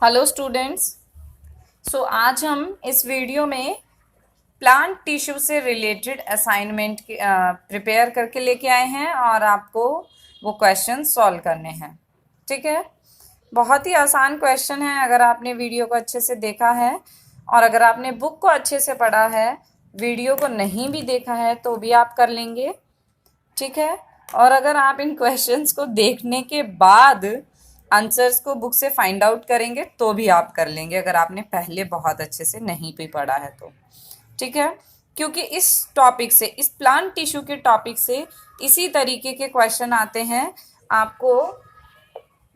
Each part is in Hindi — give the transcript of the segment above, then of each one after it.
Hello students. आज हम इस वीडियो में प्लांट टिश्यू से रिलेटेड असाइनमेंट प्रिपेयर करके लेके आए हैं और आपको वो क्वेश्चन सॉल्व करने हैं। ठीक है, बहुत ही आसान क्वेश्चन है। अगर आपने वीडियो को अच्छे से देखा है और अगर आपने बुक को अच्छे से पढ़ा है, वीडियो को नहीं भी देखा है तो भी आप कर लेंगे। ठीक है, और अगर आप इन क्वेश्चंस को देखने के बाद आंसर्स को बुक से फाइंड आउट करेंगे तो भी आप कर लेंगे, अगर आपने पहले बहुत अच्छे से नहीं भी पढ़ा है तो। ठीक है, क्योंकि इस टॉपिक से, इस प्लांट टिश्यू के टॉपिक से इसी तरीके के क्वेश्चन आते हैं। आपको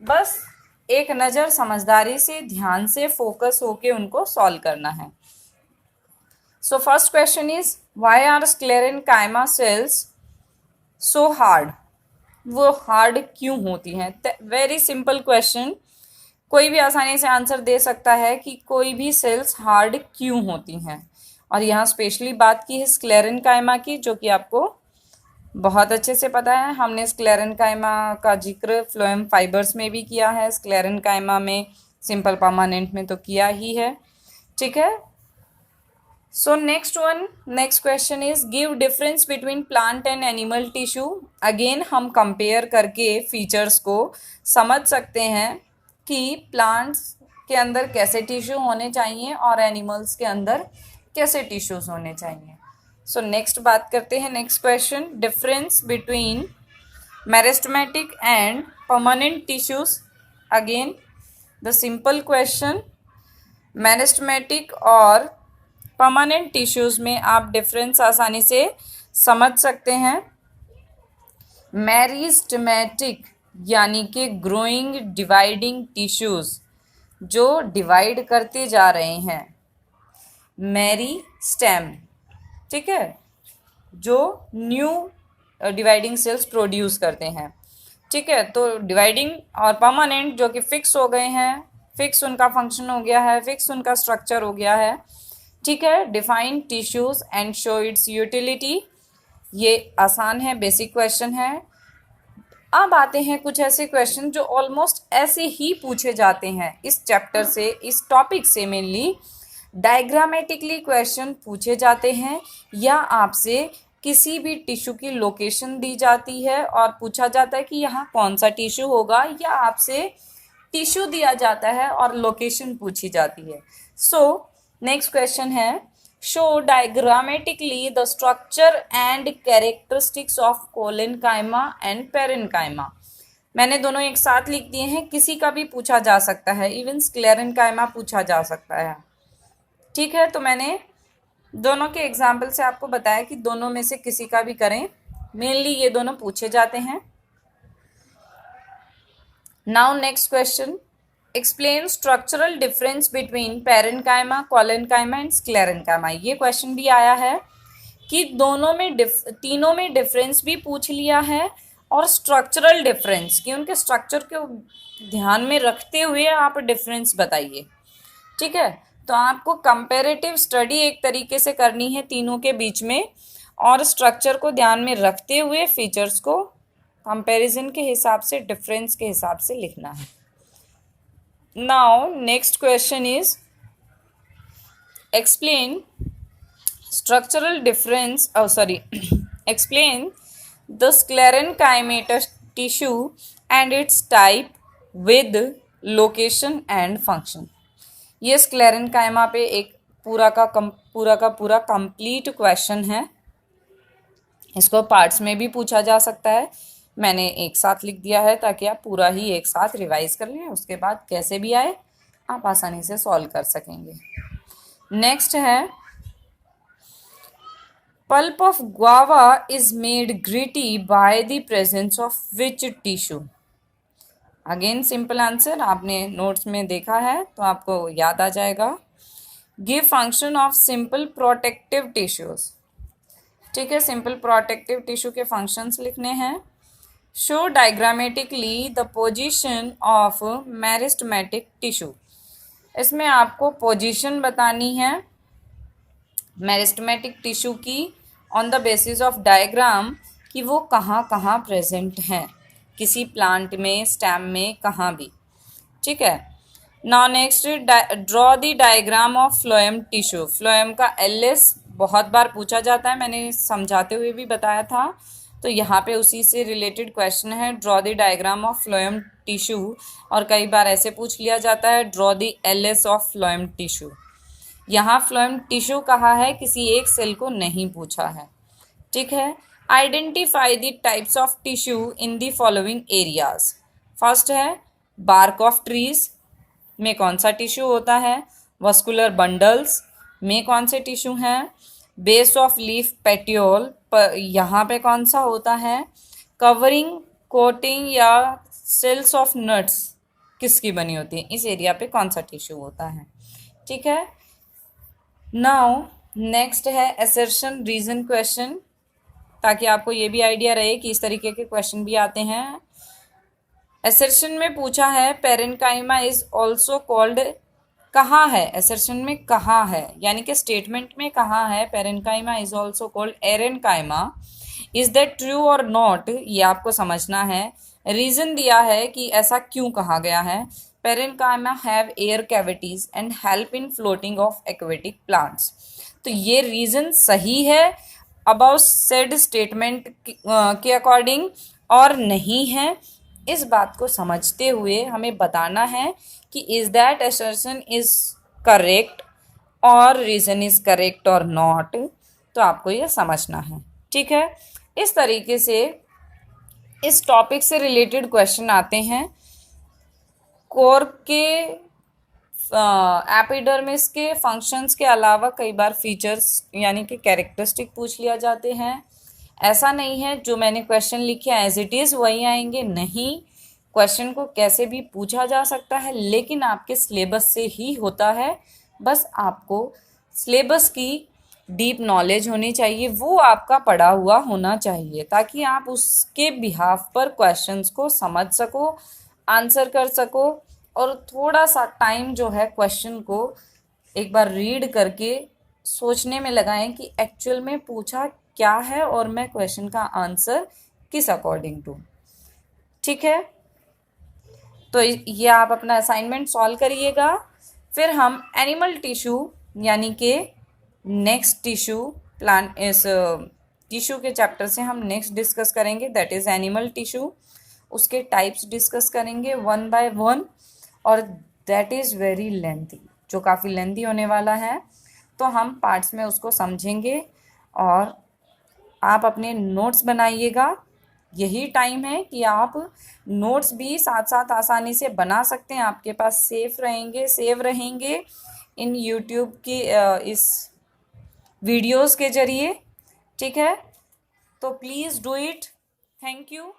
बस एक नज़र समझदारी से, ध्यान से, फोकस होके उनको सॉल्व करना है। So first question is, why are sclerenchyma cells so hard? वो हार्ड क्यों होती हैं? वेरी सिंपल क्वेश्चन, कोई भी आसानी से आंसर दे सकता है कि कोई भी सेल्स हार्ड क्यों होती हैं। और यहाँ स्पेशली बात की है स्क्लेरेनकाइमा की, जो कि आपको बहुत अच्छे से पता है। हमने स्क्लेरेनकाइमा का जिक्र फ्लोएम फाइबर्स में भी किया है, स्क्लेरेनकाइमा में सिंपल परमानेंट में तो किया ही है। ठीक है, so next question is, give difference between plant and animal tissue. Again हम कंपेयर करके फीचर्स को समझ सकते हैं कि प्लांट्स के अंदर कैसे टिश्यू होने चाहिए और एनिमल्स के अंदर कैसे टिश्यूज होने चाहिए। सो नेक्स्ट बात करते हैं, next question, difference between meristematic and permanent tissues. Again the simple question, meristematic और परमानेंट टिश्यूज में आप डिफरेंस आसानी से समझ सकते हैं। मेरिस्टेमेटिक यानी कि ग्रोइंग डिवाइडिंग टिश्यूज, जो डिवाइड करते जा रहे हैं। मेरिस्टेम, ठीक है, जो न्यू डिवाइडिंग सेल्स प्रोड्यूस करते हैं। ठीक है, तो डिवाइडिंग और परमानेंट जो कि फिक्स हो गए हैं, फिक्स उनका फंक्शन हो गया है, फिक्स उनका स्ट्रक्चर हो गया है। ठीक है, define tissues and show it's utility. ये आसान है, बेसिक क्वेश्चन है। अब आते हैं कुछ ऐसे क्वेश्चन जो ऑलमोस्ट ऐसे ही पूछे जाते हैं इस चैप्टर से, इस टॉपिक से। मेनली डायग्रामेटिकली क्वेश्चन पूछे जाते हैं, या आपसे किसी भी टिश्यू की लोकेशन दी जाती है और पूछा जाता है कि यहाँ कौन सा टिश्यू होगा, या आपसे टिश्यू दिया जाता है और लोकेशन पूछी जाती है। सो नेक्स्ट क्वेश्चन है, show diagrammatically the structure and characteristics of collenchyma and parenchyma. मैंने दोनों एक साथ लिख दिए हैं, किसी का भी पूछा जा सकता है, इवन स्क्लेरेनकाइमा पूछा जा सकता है। ठीक है, तो मैंने दोनों के एग्जाम्पल से आपको बताया कि दोनों में से किसी का भी करें, मेनली ये दोनों पूछे जाते हैं। Now next question, explain structural difference between parenchyma, collenchyma and sclerenchyma. ये क्वेश्चन भी आया है कि दोनों में तीनों में डिफरेंस भी पूछ लिया है और स्ट्रक्चरल डिफरेंस कि उनके स्ट्रक्चर को ध्यान में रखते हुए आप डिफरेंस बताइए। ठीक है, तो आपको कंपैरेटिव स्टडी एक तरीके से करनी है तीनों के बीच में, और स्ट्रक्चर को ध्यान में रखते हुए फीचर्स को कंपैरिजन के हिसाब से, डिफरेंस के हिसाब से लिखना है। Now next question is, explain structural difference, explain the sclerenchymatous tissue and its type with location and function। ये स्क्लेरेनकाइमा पे एक पूरा का पूरा कंप्लीट क्वेश्चन है। इसको पार्ट्स में भी पूछा जा सकता है, मैंने एक साथ लिख दिया है ताकि आप पूरा ही एक साथ रिवाइज कर लें, उसके बाद कैसे भी आए आप आसानी से सॉल्व कर सकेंगे। नेक्स्ट है, pulp of guava is made gritty by the presence of which tissue. Again simple answer, आपने नोट्स में देखा है तो आपको याद आ जाएगा। Give function of simple protective tissues. ठीक है, सिंपल प्रोटेक्टिव टिश्यू के फंक्शंस लिखने हैं। Show diagrammatically the position of meristematic tissue. इसमें आपको पोजीशन बतानी है मेरिस्टेमेटिक टिश्यू की on the basis of diagram, कि वो कहाँ कहाँ प्रेजेंट हैं, किसी प्लांट में, स्टेम में, कहाँ भी। ठीक है, now next, draw the diagram of phloem tissue. Phloem का एलएस बहुत बार पूछा जाता है, मैंने समझाते हुए भी बताया था, तो यहाँ पे उसी से रिलेटेड क्वेश्चन है, draw the diagram of phloem tissue. और कई बार ऐसे पूछ लिया जाता है, draw the LS of phloem tissue. यहाँ फ्लोएम टिश्यू कहा है, किसी एक सेल को नहीं पूछा है, ठीक है। Identify the types of tissue in the following areas. First है बार्क ऑफ ट्रीज में कौन सा टिश्यू होता है, वस्कुलर बंडल्स में कौन से टिश्यू हैं, बेस ऑफ लीफ पेटियोल पर यहाँ पे कौन सा होता है, कवरिंग कोटिंग या सेल्स ऑफ नट्स किसकी बनी होती है, इस एरिया पे कौन सा टिश्यू होता है, ठीक है। नाउ नेक्स्ट है असर्शन रीजन क्वेश्चन, ताकि आपको ये भी आइडिया रहे कि इस तरीके के क्वेश्चन भी आते हैं। असर्शन में पूछा है पेरेन्काइमा इज ऑल्सो कॉल्ड, कहाँ है असर्शन में, कहाँ है यानी कि स्टेटमेंट में कहाँ है, parenchyma is also called एरेन्काइमा, is that true और नॉट, ये आपको समझना है। रीजन दिया है कि ऐसा क्यों कहा गया है, parenchyma have air cavities and help in floating of aquatic plants. तो ये रीजन सही है अबाउट सेड स्टेटमेंट के अकॉर्डिंग और नहीं है, इस बात को समझते हुए हमें बताना है कि is that assertion is correct और रीजन इज करेक्ट और नॉट, तो आपको यह समझना है, ठीक है। इस तरीके से इस टॉपिक से रिलेटेड क्वेश्चन आते हैं। कोर के एपिडर्मिस के फंक्शंस के अलावा कई बार फीचर्स यानी कि कैरेक्टरिस्टिक पूछ लिया जाते हैं। ऐसा नहीं है जो मैंने क्वेश्चन लिखे एज इट इज़ वही आएंगे, नहीं, क्वेश्चन को कैसे भी पूछा जा सकता है, लेकिन आपके सिलेबस से ही होता है। बस आपको सिलेबस की डीप नॉलेज होनी चाहिए, वो आपका पढ़ा हुआ होना चाहिए, ताकि आप उसके बिहाफ पर क्वेश्चंस को समझ सको, आंसर कर सको, और थोड़ा सा टाइम जो है क्वेश्चन को एक बार रीड करके सोचने में लगाएं कि एक्चुअल में पूछा क्या है और मैं क्वेश्चन का आंसर किस अकॉर्डिंग टू, ठीक है। तो ये आप अपना असाइनमेंट सॉल्व करिएगा। फिर हम एनिमल टिश्यू यानी कि नेक्स्ट टिश्यू प्लांट, इस टिश्यू के चैप्टर से हम नेक्स्ट डिस्कस करेंगे, दैट इज़ एनिमल टिश्यू। उसके टाइप्स डिस्कस करेंगे वन बाय वन, और दैट इज़ वेरी लेंथी, जो काफ़ी लेंथी होने वाला है, तो हम पार्ट्स में उसको समझेंगे। और आप अपने नोट्स बनाइएगा, यही टाइम है कि आप नोट्स भी साथ साथ आसानी से बना सकते हैं, आपके पास सेव रहेंगे इन यूट्यूब की इस वीडियोस के जरिए, ठीक है। तो please do it. Thank you.